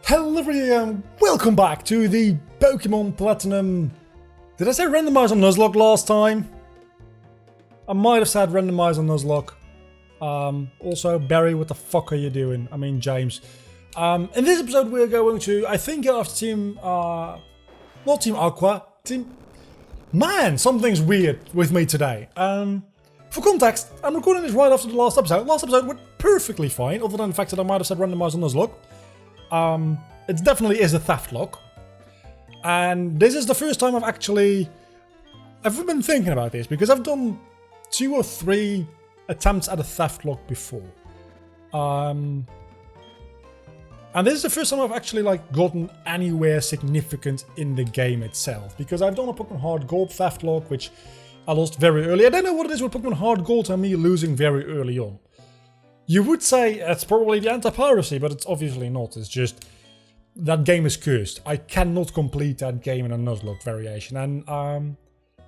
Hello everyone, welcome back to the Pokemon Platinum... Did I say randomize on Nuzlocke last time? I might have said randomize on Nuzlocke. Also, Barry, what the fuck are you doing? I mean, James. In this episode we're going to, I think, go after Team... not Team Aqua, Team... Man, something's weird with me today. For context, I'm recording this right after the last episode. Last episode went perfectly fine, other than the fact that I might have said randomize on Nuzlocke. It definitely is a Theftlocke. And this is the first time I've been thinking about this, because I've done 2 or 3 attempts at a Theftlocke before. And this is the first time I've actually gotten anywhere significant in the game itself, because I've done a Pokemon Hard Gold Theftlocke, which I lost very early. I don't know what it is with Pokemon Hard Gold and me losing very early on. You would say it's probably the anti-piracy, but it's obviously not. It's just that game is cursed. I cannot complete that game in a Nuzlocke variation. And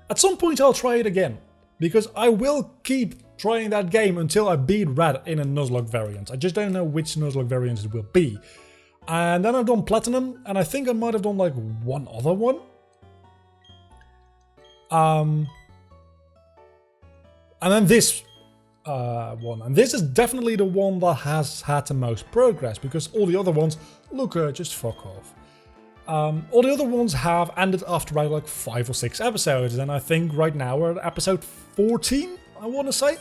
at some point I'll try it again, because I will keep trying that game until I beat Red in a Nuzlocke variant. I just don't know which Nuzlocke variant it will be. And then I've done Platinum, and I think I might have done one other one. And then this one, and this is definitely the one that has had the most progress, because all the other ones, look, just fuck off. All the other ones have ended after about 5 or 6 episodes, and I think right now we're at episode 14, I want to say,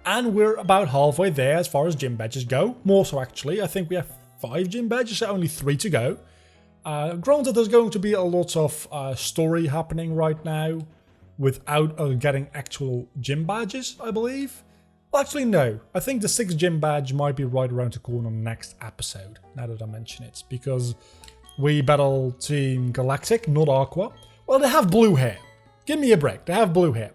and we're about halfway there as far as gym badges go. More so, actually. I think we have 5 gym badges, so only 3 to go. Granted, there's going to be a lot of story happening right now without getting actual gym badges, I believe. Well, actually, no. I think the 6th gym badge might be right around the corner next episode, now that I mention it. Because we battle Team Galactic, not Aqua. Well, they have blue hair. Give me a break. They have blue hair.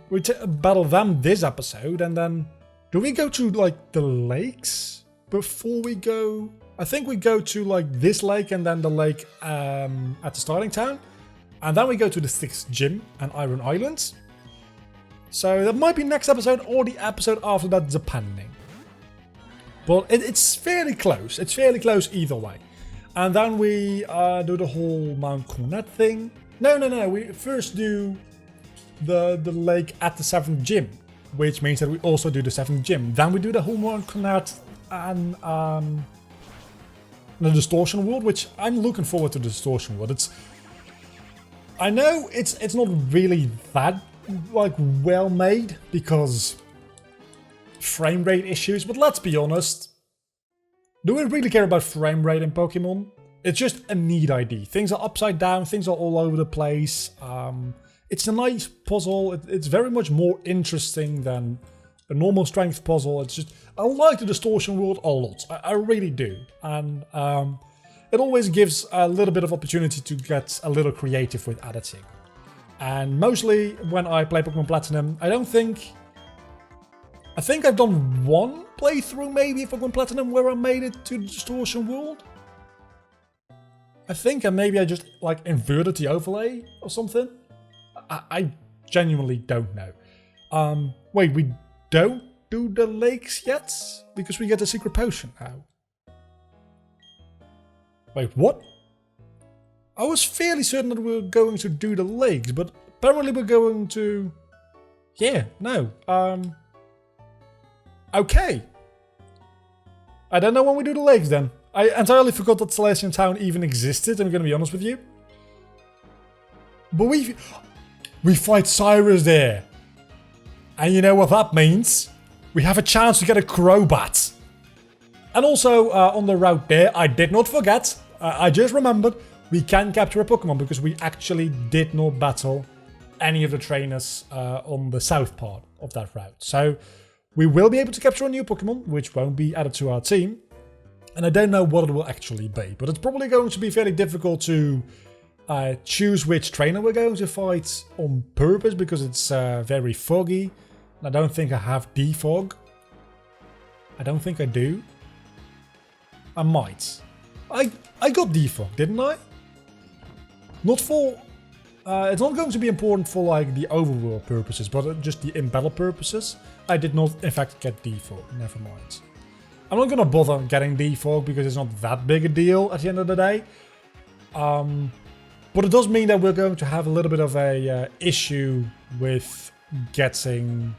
We battle them this episode, and then... Do we go to, the lakes before we go... I think we go to, this lake and then the lake at the starting town. And then we go to the 6th gym and Iron Islands. So that might be next episode or the episode after that, depending. But it's fairly close. It's fairly close either way. And then we do the whole Mount Cornet thing. No. We first do the lake at the 7th gym, which means that we also do the 7th gym. Then we do the whole Mount Cornet and the Distortion World, which I'm looking forward to the Distortion World. I know it's not really that well made because frame rate issues, but let's be honest. Do we really care about frame rate in Pokemon? It's just a neat ID. Things are upside down, things are all over the place. It's a nice puzzle. It's very much more interesting than a normal strength puzzle. It's just, I like the Distortion World a lot. I really do. And it always gives a little bit of opportunity to get a little creative with editing. And mostly when I play Pokemon Platinum, I think I've done 1 playthrough maybe of Pokemon Platinum where I made it to the Distortion World. I think maybe I just inverted the overlay or something. I genuinely don't know. Wait, we don't do the lakes yet? Because we get a secret potion now. Wait, what? I was fairly certain that we were going to do the lakes, but apparently we're going to... Yeah, no. Okay. I don't know when we do the lakes then. I entirely forgot that Celestian Town even existed, I'm going to be honest with you. But we fight Cyrus there. And you know what that means? We have a chance to get a Crobat. And also, on the route there, I did not forget, I just remembered, we can capture a Pokemon because we actually did not battle any of the trainers on the south part of that route. So we will be able to capture a new Pokemon, which won't be added to our team. And I don't know what it will actually be, but it's probably going to be fairly difficult to choose which trainer we're going to fight on purpose because it's very foggy. And I don't think I have defog. I don't think I do. I might. I got defog, didn't I? Not for... it's not going to be important for the overworld purposes, but just the in-battle purposes. I did not, in fact, get defog. Never mind. I'm not going to bother getting defog because it's not that big a deal at the end of the day. But it does mean that we're going to have a little bit of a issue with getting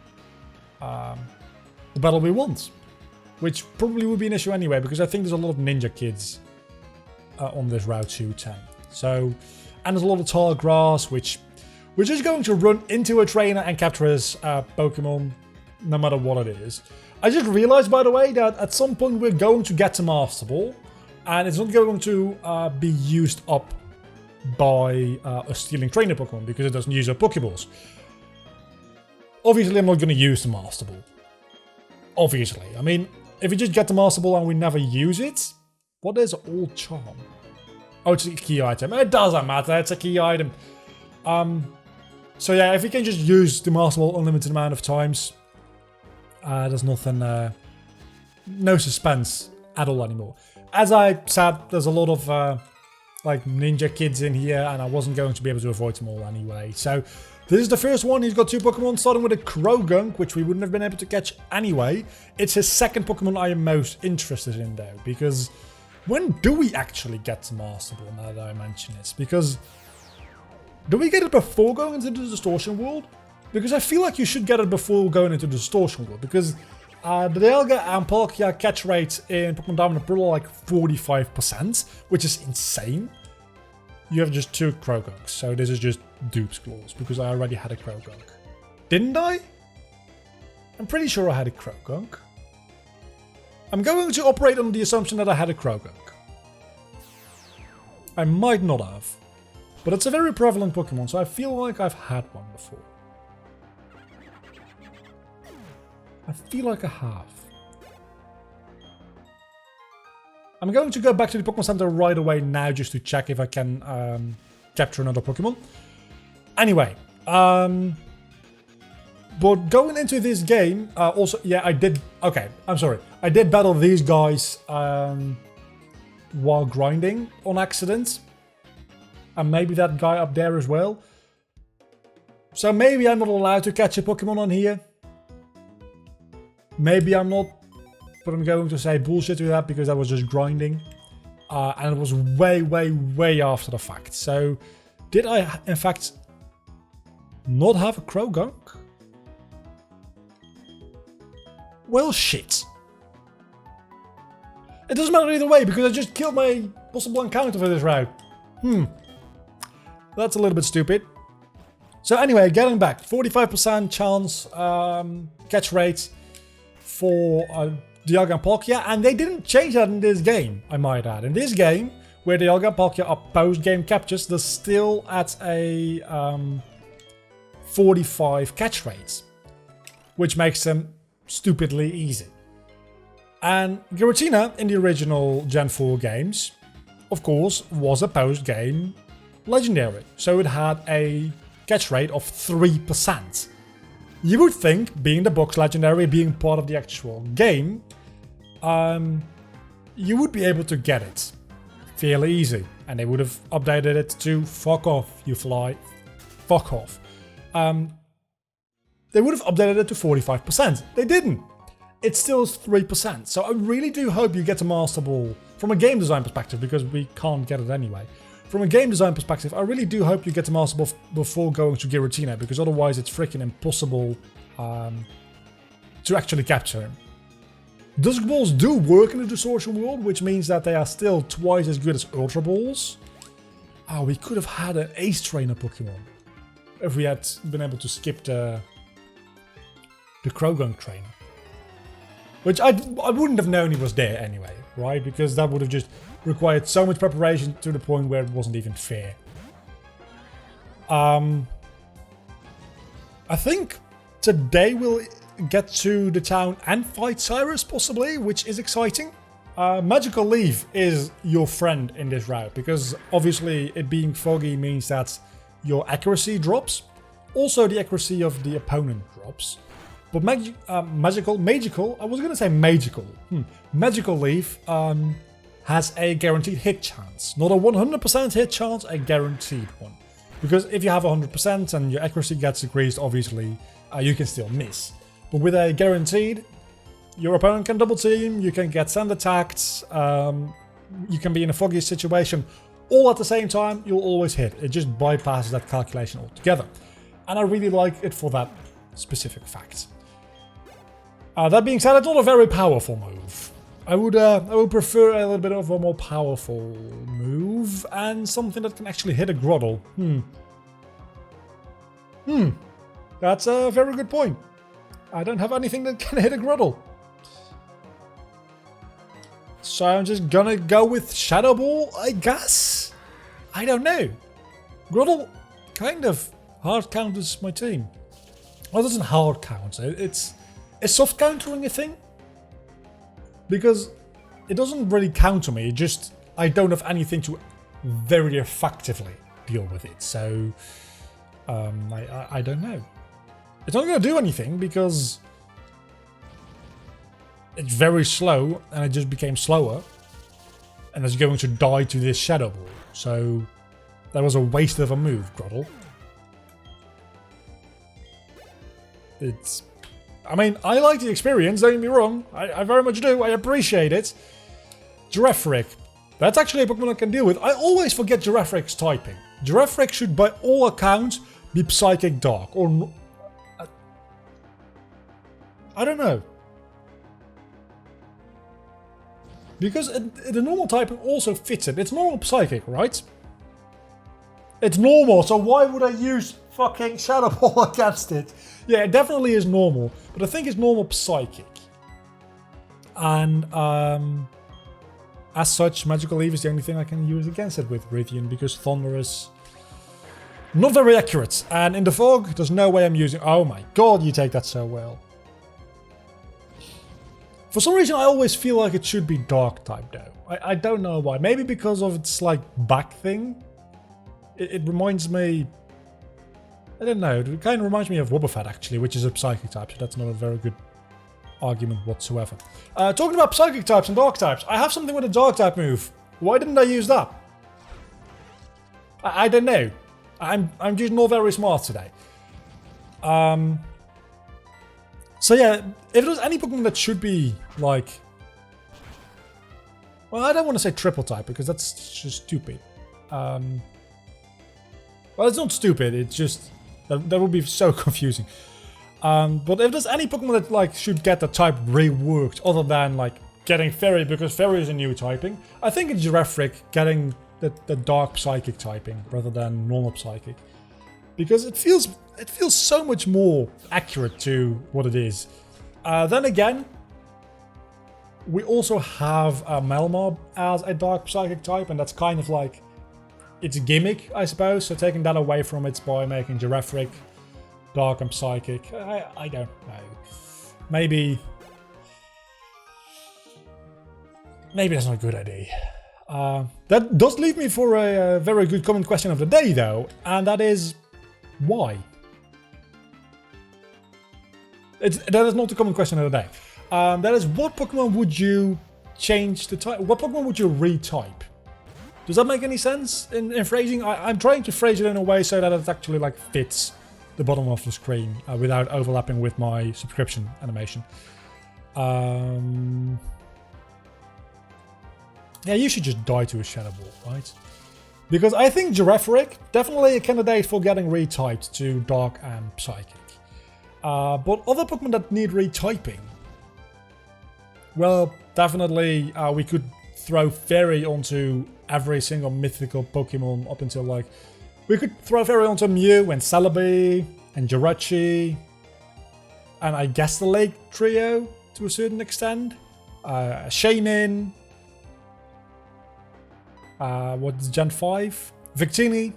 the battle we want. Which probably would be an issue anyway, because I think there's a lot of ninja kids on this Route 210. So, and there's a lot of tall grass, which we're just going to run into a trainer and capture his Pokemon, no matter what it is. I just realized, by the way, that at some point we're going to get to Master Ball, and it's not going to be used up by a stealing trainer Pokemon, because it doesn't use up Pokeballs. Obviously, I'm not going to use the Master Ball. Obviously. I mean, if we just get the Master Ball and we never use it, what is Old Charm? Oh, it's a key item. It doesn't matter, it's a key item. So yeah, if we can just use the Master Ball unlimited amount of times, there's nothing, no suspense at all anymore. As I said, there's a lot of like ninja kids in here, and I wasn't going to be able to avoid them all anyway. So this is the first one. He's got 2 Pokemon, starting with a Krogunk, which we wouldn't have been able to catch anyway. It's his second Pokemon I am most interested in though, because when do we actually get to Master Ball, now that I mention it? Because do we get it before going into the Distortion World? Because I feel like you should get it before going into the Distortion World, because the Dialga and Palkia catch rate in Pokemon Diamond and Pearl are like 45%, which is insane. You have just 2 Krogunks, so this is just Dupe's Claws, because I already had a Krogunk. Didn't I? I'm pretty sure I had a Krogunk. I'm going to operate on the assumption that I had a Krogunk. I might not have. But it's a very prevalent Pokemon, so I feel like I've had one before. I feel like I have. I'm going to go back to the Pokemon Center right away now just to check if I can capture another Pokemon. Anyway, but going into this game, also, yeah, I did, okay, I'm sorry. I did battle these guys while grinding on accident. And maybe that guy up there as well. So maybe I'm not allowed to catch a Pokemon on here. Maybe I'm not. But I'm going to say bullshit to that because I was just grinding. And it was way, way, way after the fact. So did I, in fact, not have a Krogunk? Well, shit. It doesn't matter either way because I just killed my possible encounter for this route. That's a little bit stupid. So anyway, getting back, 45% chance catch rate for Dialga and Palkia, and they didn't change that in this game, I might add. In this game, where Dialga and Palkia are post-game captures, they're still at a 45 catch rates, which makes them stupidly easy. And Giratina in the original Gen 4 games, of course, was a post-game legendary, so it had a catch rate of 3%. You would think, being the box legendary, being part of the actual game, you would be able to get it fairly easy, and they would have updated it to fuck off, you fly, fuck off. They would have updated it to 45%. They didn't. It still is 3%. So I really do hope you get to Master Ball from a game design perspective, because we can't get it anyway. From a game design perspective, I really do hope you get to Master Ball before going to Giratina, because otherwise it's freaking impossible to actually capture him. Dusk Balls do work in the Distortion World, which means that they are still twice as good as Ultra Balls. Oh, we could have had an Ace Trainer Pokemon if we had been able to skip the Krogunk Trainer. Which I wouldn't have known he was there anyway, right? Because that would have just required so much preparation to the point where it wasn't even fair. I think today we'll get to the town and fight Cyrus possibly, which is exciting. Magical Leaf is your friend in this route, because obviously it being foggy means that your accuracy drops. Also the accuracy of the opponent drops. But Magical Leaf has a guaranteed hit chance. Not a 100% hit chance, a guaranteed one. Because if you have 100% and your accuracy gets decreased, obviously you can still miss. But with a guaranteed, your opponent can double team, you can get sand attacked, you can be in a foggy situation, all at the same time, you'll always hit. It just bypasses that calculation altogether. And I really like it for that specific fact. That being said, it's not a very powerful move. I would prefer a little bit of a more powerful move and something that can actually hit a Groddle. That's a very good point. I don't have anything that can hit a Groddle. So I'm just gonna go with Shadow Ball, I guess? I don't know. Groddle kind of hard counters my team. Well, it doesn't hard counter. It's soft countering a thing? Because it doesn't really counter me, I don't have anything to very effectively deal with it. So, I don't know. It's not going to do anything because it's very slow and it just became slower. And it's going to die to this Shadow Ball. So, that was a waste of a move, Groddle. I mean, I like the experience, don't get me wrong. I very much do. I appreciate it. Giraffric. That's actually a Pokemon I can deal with. I always forget Giraffric's typing. Giraffric should, by all accounts, be Psychic Dark. Or... I don't know. Because the normal typing also fits it. It's normal Psychic, right? It's normal, so why would I use fucking Shadow Ball against it? Yeah, it definitely is normal, but I think it's normal Psychic. And as such, Magical Leaf is the only thing I can use against it with Rivian, because Thunder is not very accurate. And in the fog, there's no way I'm using... Oh my god, you take that so well. For some reason, I always feel like it should be Dark type, though. I don't know why. Maybe because of its, like, back thing. It reminds me... I don't know, it kind of reminds me of Wobbuffet, actually, which is a Psychic type, so that's not a very good argument whatsoever. Talking about Psychic types and Dark types, I have something with a Dark type move. Why didn't I use that? I don't know. I'm just not very smart today. So yeah, if there's any Pokemon that should be, like... Well, I don't want to say triple type, because that's just stupid. Well, it's not stupid, it's just... That would be so confusing. But if there's any Pokemon that, like, should get the type reworked, other than, like, getting Fairy, because Fairy is a new typing, I think it's Giraffric getting the Dark Psychic typing, rather than normal Psychic. Because it feels so much more accurate to what it is. Then again, we also have Melmob as a Dark Psychic type, and that's kind of like its gimmick, I suppose. So taking that away from it by making Giraffric Dark and Psychic, I don't know. Maybe that's not a good idea. That does leave me for a very good comment question of the day, though, and that is why. That is not the common question of the day. That is, what Pokemon would you change the type? What Pokemon would you retype? Does that make any sense in phrasing? I'm trying to phrase it in a way so that it actually like fits the bottom of the screen without overlapping with my subscription animation. Yeah, you should just die to a Shadow Ball, right? Because I think Giraffric, definitely a candidate for getting retyped to Dark and Psychic. But other Pokemon that need retyping, well, definitely we could throw Fairy onto every single mythical Pokemon up until like... We could throw Fairy onto Mew and Celebi and Jirachi. And I guess the Lake Trio to a certain extent. Shaymin. What's Gen 5? Victini.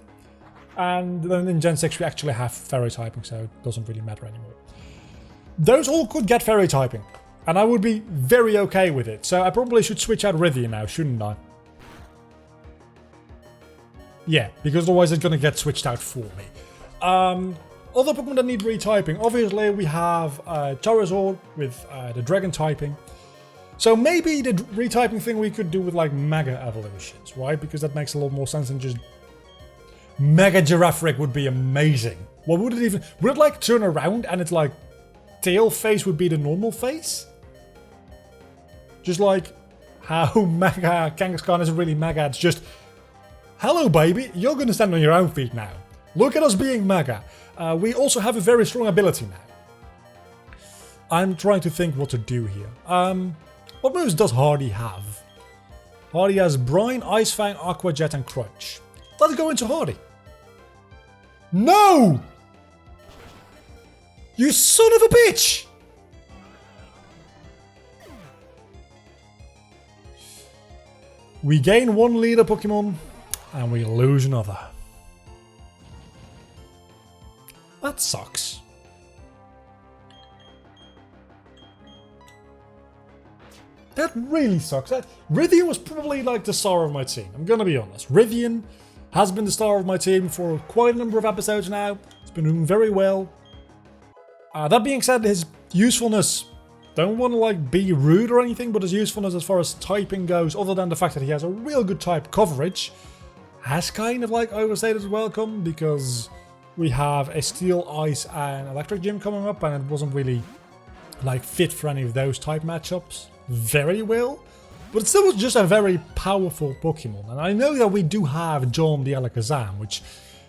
And then in Gen 6 we actually have Fairy typing, so it doesn't really matter anymore. Those all could get Fairy typing. And I would be very okay with it. So I probably should switch out Rivian now, shouldn't I? Yeah, because otherwise it's going to get switched out for me. Other Pokemon that need retyping. Obviously we have Charizard with the Dragon typing. So maybe the retyping thing we could do with like Mega Evolutions, right? Because that makes a lot more sense than just... Mega Giraffric would be amazing. What would it even... Would it like turn around and it's like... Tail face would be the normal face? Just like how Mega Kangaskhan isn't really Mega, it's just, hello baby, you're going to stand on your own feet now. Look at us being Mega. We also have a very strong ability now. I'm trying to think what to do here. What moves does Hardy have? Hardy has Brine, Ice Fang, Aqua Jet and Crunch. Let's go into Hardy. No! You son of a bitch! We gain one leader Pokemon and we lose another. That sucks. That really sucks. Rivian was probably like the star of my team. I'm gonna be honest. Rivian has been the star of my team for quite a number of episodes now. It's been doing very well. That being said, his usefulness, don't want to like be rude or anything, but his usefulness as far as typing goes, other than the fact that he has a real good type coverage, has kind of like overstayed its welcome, because we have a Steel, Ice and Electric gym coming up and it wasn't really like fit for any of those type matchups very well. But it still was just a very powerful Pokemon. And I know that we do have John the Alakazam, which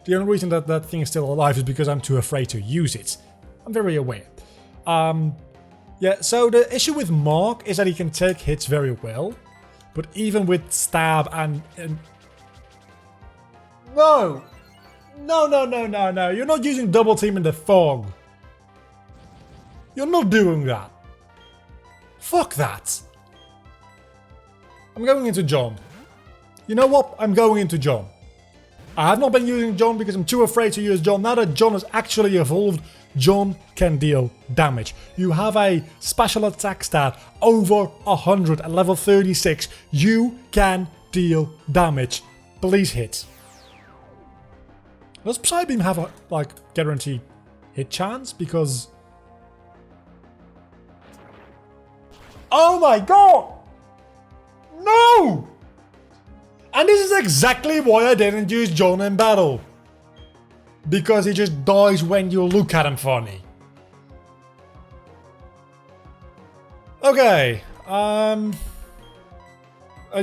the only reason that that thing is still alive is because I'm too afraid to use it. I'm very aware. Yeah, so the issue with Mark is that he can take hits very well. But even with Stab and... No! No. You're not using Double Team in the Fog. You're not doing that. Fuck that. I'm going into John. You know what? I'm going into John. I have not been using John because I'm too afraid to use John. Now that John has actually evolved, John can deal damage. You have a special attack stat over 100 at level 36. You can deal damage. Please hit. Does Psybeam have a like guaranteed hit chance? Because... Oh my god! No! And this is exactly why I didn't use John in battle. Because he just dies when you look at him funny. Okay, I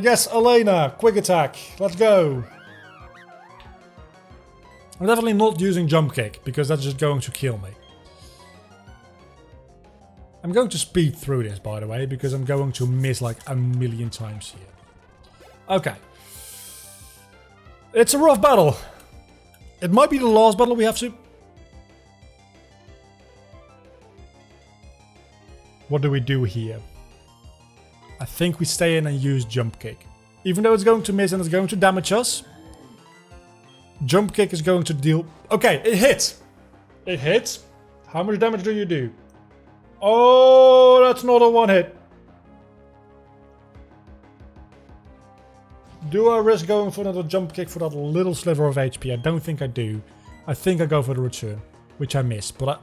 guess Elena, quick attack, let's go. I'm definitely not using Jump Kick, because that's just going to kill me. I'm going to speed through this, by the way, because I'm going to miss like a million times here. Okay. It's a rough battle. It might be the last battle we have to... What do we do here? I think we stay in and use Jump Kick. Even though it's going to miss and it's going to damage us, Jump Kick is going to deal... Okay, it hits! It hits. How much damage do you do? Oh, that's not a one hit. Do I risk going for another Jump Kick for that little sliver of HP? I don't think I do. I think I go for the return, which I miss. But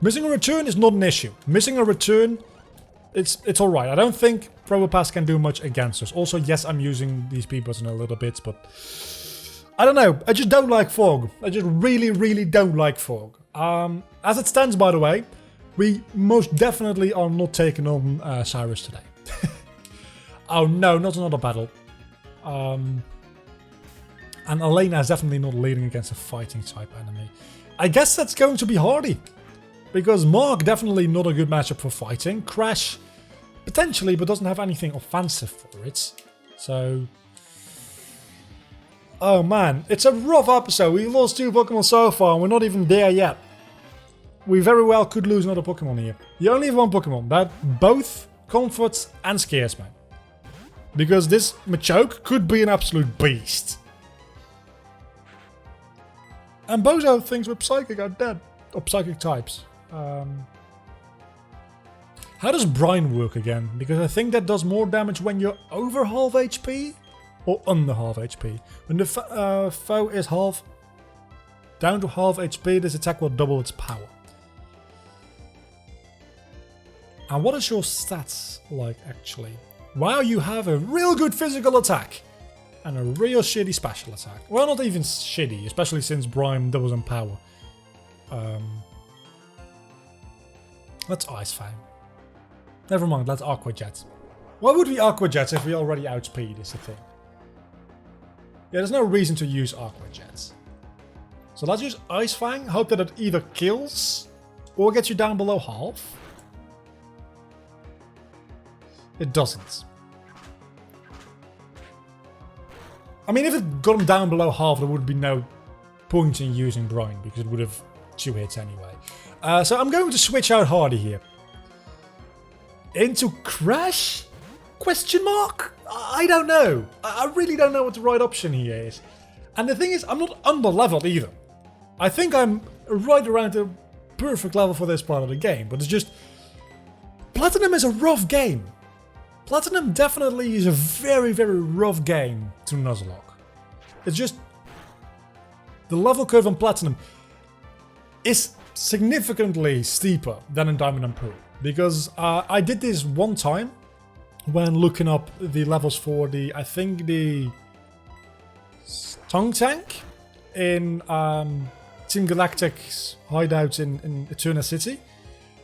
missing a return is not an issue. Missing a return, it's alright. I don't think Probopass can do much against us. Also, yes, I'm using these P-buttons a little bit, but... I don't know. I just don't like Fog. I just really don't like Fog. As it stands, by the way, we most definitely are not taking on Cyrus today. Oh no, not another battle. And Elena is definitely not leading against a fighting type enemy. I guess that's going to be Hardy. Because Mark definitely not a good matchup for fighting. Crash potentially, but doesn't have anything offensive for it. So... Oh man, it's a rough episode. We lost 2 Pokemon so far and we're not even there yet. We very well could lose another Pokemon here. You only have 1 Pokemon that both comforts and scares me. Because this Machoke could be an absolute beast. And both of things with Psychic are dead. Or Psychic types. How does Brine work again? Because I think that does more damage when you're over half HP. Or under half HP. When the foe is down to half HP, this attack will double its power. And what is your stats like actually? Wow, you have a real good physical attack. And a real shitty special attack. Well, not even shitty, especially since Brine doubles in power. Let's Ice Fang. Never mind, let's Aqua Jet. Why would we Aqua Jets if we already outspeed is the thing? Yeah, there's no reason to use Aqua Jets. So let's use Ice Fang, hope that it either kills or gets you down below half. It doesn't. I mean, if it got him down below half, there would be no point in using Brine, because it would have 2 hits anyway. So I'm going to switch out Hardy here. Into Crash? Question mark? I don't know. I really don't know what the right option here is. And the thing is, I'm not under-leveled either. I think I'm right around the perfect level for this part of the game, but it's just... Platinum is a rough game. Platinum definitely is a very, very rough game to nuzlocke. It's just... The level curve on Platinum is significantly steeper than in Diamond and Pearl. Because I did this one time when looking up the levels for the, I think the Tongue Tank in Team Galactic's hideout in Eterna City.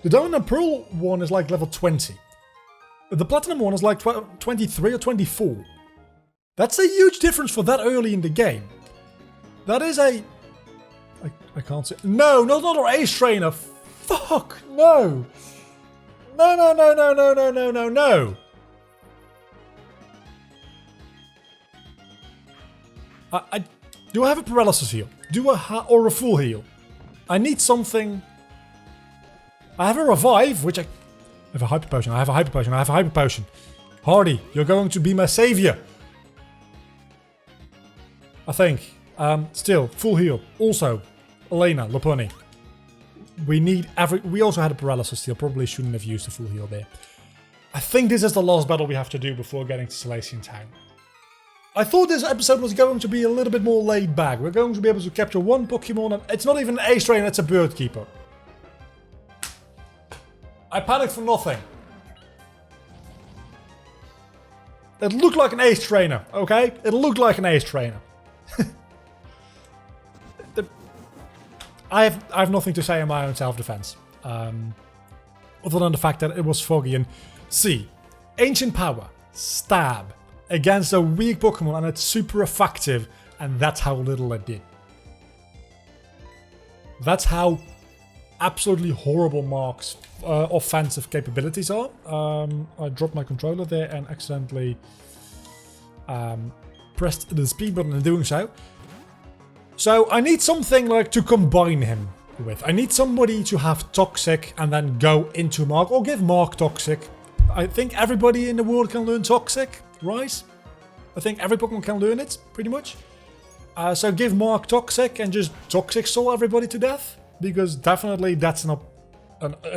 The Diamond and Pearl one is like level 20. The Platinum one is like 23 or 24. That's a huge difference for that early in the game. That is a... I can't say... No, not our Ace Trainer. Fuck, no. No, no, no, no, no, no, no, no, no. Do I have a paralysis heal? Or a full heal? I need something... I have a revive, which I have a hyper potion. I have a hyper potion. I have a hyper potion. Hardy, you're going to be my savior. I think. Still, full heal. Also, Elena, Lopunny. We also had a paralysis heal. Probably shouldn't have used the full heal there. I think this is the last battle we have to do before getting to Salacian Town. I thought this episode was going to be a little bit more laid back. We're going to be able to capture one Pokemon, and it's not even an Ace Trainer, it's a Bird Keeper. I panicked for nothing. It looked like an Ace Trainer, okay? It looked like an Ace Trainer. I have nothing to say in my own self-defense. Other than the fact that it was foggy. And see, Ancient Power, Stab, against a weak Pokemon, and it's super effective, and that's how little it did. That's how absolutely horrible Mark's offensive capabilities are. I dropped my controller there and accidentally pressed the speed button in doing so. So I need something like to combine him with. I need somebody to have Toxic and then go into Mark, or give Mark Toxic. I think everybody in the world can learn Toxic, right? I think every Pokemon can learn it, pretty much. So give Mark Toxic and just Toxic Soul everybody to death. Because definitely that's an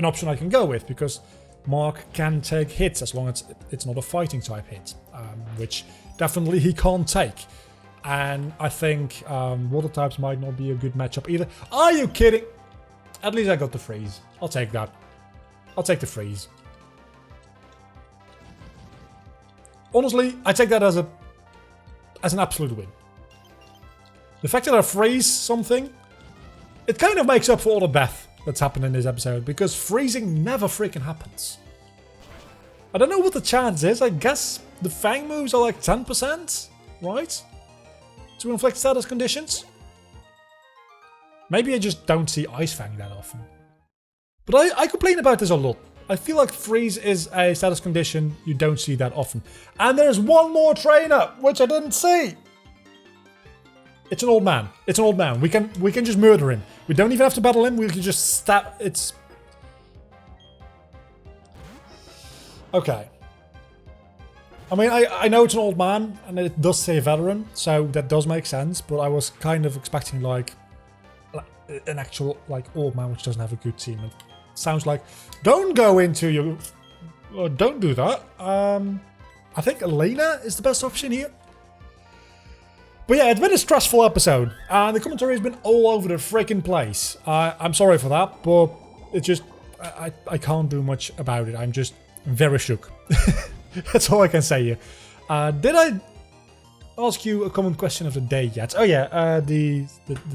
option I can go with. Because Mark can take hits as long as it's not a fighting type hit. Which definitely he can't take. And I think water types might not be a good matchup either. Are you kidding? At least I got the freeze. I'll take that. I'll take the freeze. Honestly, I take that as an absolute win. The fact that I freeze something, it kind of makes up for all the death that's happened in this episode, because freezing never freaking happens. I don't know what the chance is. I guess the Fang moves are like 10%, right? To inflict status conditions? Maybe I just don't see Ice Fang that often. But I complain about this a lot. I feel like Freeze is a status condition you don't see that often. And there's one more trainer, which I didn't see. It's an old man. It's an old man. We can just murder him. We don't even have to battle him. We can just stab. It's... Okay. I mean, I know it's an old man, and it does say veteran, so that does make sense, but I was kind of expecting, like an actual, like, old man which doesn't have a good team. It sounds like, don't go into your... don't do that. I think Elena is the best option here. But yeah, it's been a stressful episode, and the commentary has been all over the freaking place. I'm sorry for that, but it's just... I can't do much about it. I'm just very shook. That's all I can say here. Did I ask you a common question of the day yet? Oh yeah, the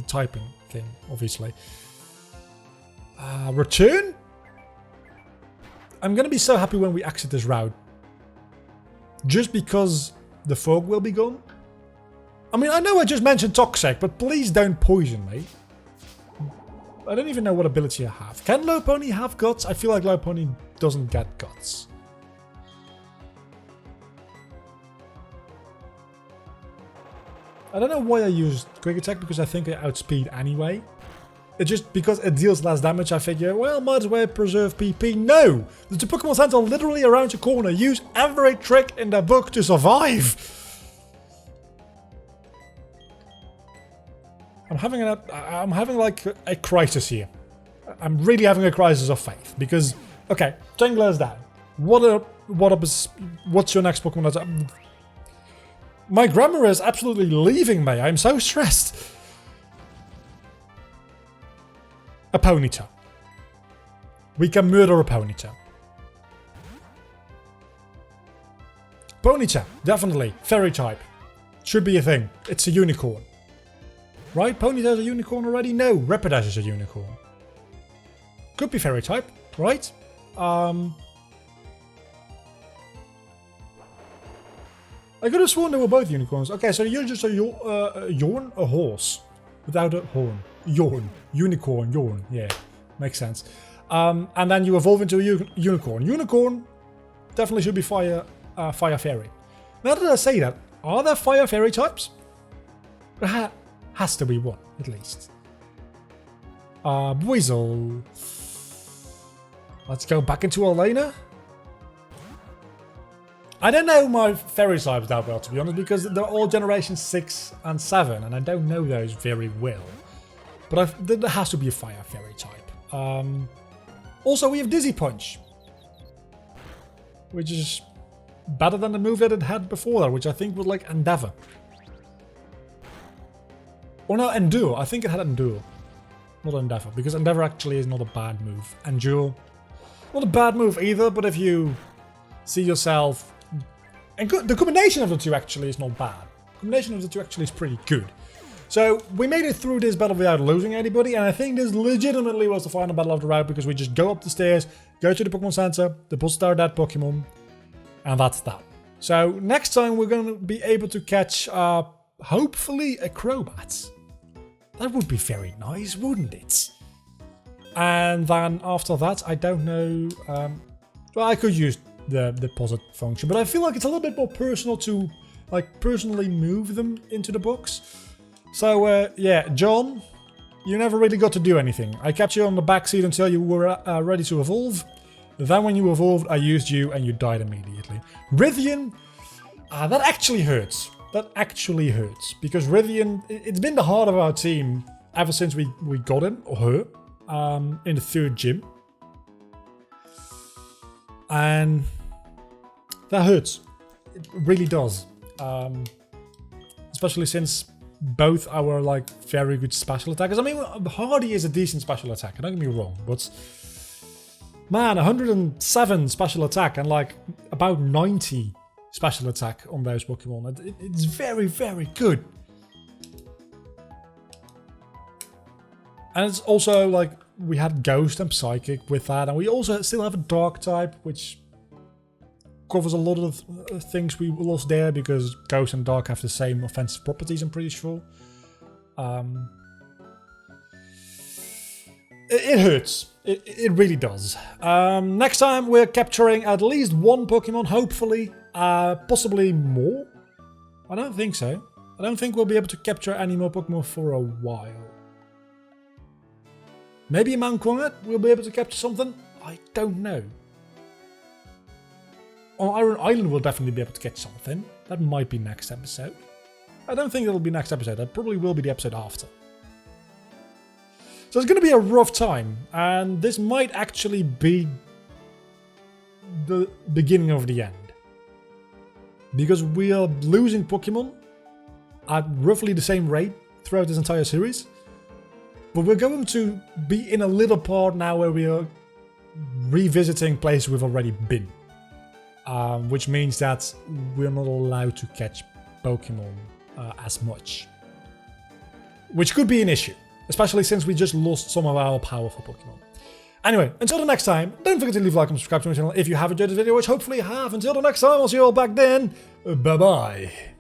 typing thing, obviously. Return? I'm gonna be so happy when we exit this route. just because the fog will be gone. I mean, I know I just mentioned toxic, but please don't poison me. I don't even know what ability I have. Can Lopunny have guts? I feel like Lopunny doesn't get guts. I don't know why I used quick attack, because I think I outspeed anyway. It's just because it deals less damage, I figure, well, might as well preserve PP. No! The two Pokemon Center literally around your corner. Use every trick in the book to survive. I'm having like a crisis here. I'm really having a crisis of faith, because, okay, Tangler's down. What's your next Pokemon? My grammar is absolutely leaving me. I'm so stressed. A Ponyta. We can murder a Ponyta. Ponyta, definitely. Fairy type. Should be a thing. It's a unicorn. Right? Ponyta is a unicorn already? No, Rapidash is a unicorn. Could be fairy type, right? I could have sworn they were both unicorns. Okay, so you're just a Yorn, a horse. Without a horn. Yorn. Unicorn, Yorn. Yeah, makes sense. And then you evolve into a unicorn. Unicorn definitely should be fire fairy. Now that I say that, are there fire fairy types? There has to be one, at least. Buizel. Let's go back into Elena. I don't know my fairy types that well, to be honest, because they're all generation 6 and 7, and I don't know those very well. But there has to be a fire fairy type. Also, we have Dizzy Punch, which is better than the move that it had before that, which I think was like Endeavor. Or no, Endure. I think it had Endure. Not Endeavor, because Endeavor actually is not a bad move. Endure, not a bad move either, but if you see yourself... And the combination of the two actually is not bad. The combination of the two actually is pretty good. So we made it through this battle without losing anybody, and I think this legitimately was the final battle of the route, because we just go up the stairs, go to the Pokemon Center, deposit our dead Pokemon, and that's that. So next time we're going to be able to catch, hopefully, a Crobat. That would be very nice, wouldn't it? And then after that, I don't know... well, I could use the deposit function, but I feel like it's a little bit more personal to like personally move them into the box. So yeah, John, you never really got to do anything. I kept you on the backseat until you were ready to evolve. Then when you evolved, I used you and you died immediately. Rythian, that actually hurts. That actually hurts, because Rythian, it's been the heart of our team ever since we got him or her in the 3rd gym. And that hurts. It really does. Especially since both our like very good special attackers. I mean, Hardy is a decent special attacker, don't get me wrong, but man, 107 special attack and like about 90 special attack on those Pokemon. It's very, very good. And it's also like we had Ghost and Psychic with that, and we also still have a Dark type, which covers a lot of things we lost there, because Ghost and Dark have the same offensive properties, I'm pretty sure. It hurts. It really does. Next time we're capturing at least one Pokemon, hopefully. Possibly more? I don't think so. I don't think we'll be able to capture any more Pokemon for a while. Maybe Mount Quanget we'll be able to capture something? I don't know. On Iron Island we'll definitely be able to catch something. That might be next episode. I don't think it'll be next episode. That probably will be the episode after. So it's going to be a rough time. And this might actually be the beginning of the end. Because we are losing Pokemon at roughly the same rate throughout this entire series. But we're going to be in a little part now where we are revisiting places we've already been. Which means that we're not allowed to catch Pokemon as much. Which could be an issue. Especially since we just lost some of our powerful Pokemon. Anyway, until the next time, don't forget to leave a like and subscribe to my channel if you have enjoyed this video, which hopefully you have. Until the next time, I'll see you all back then. Bye-bye.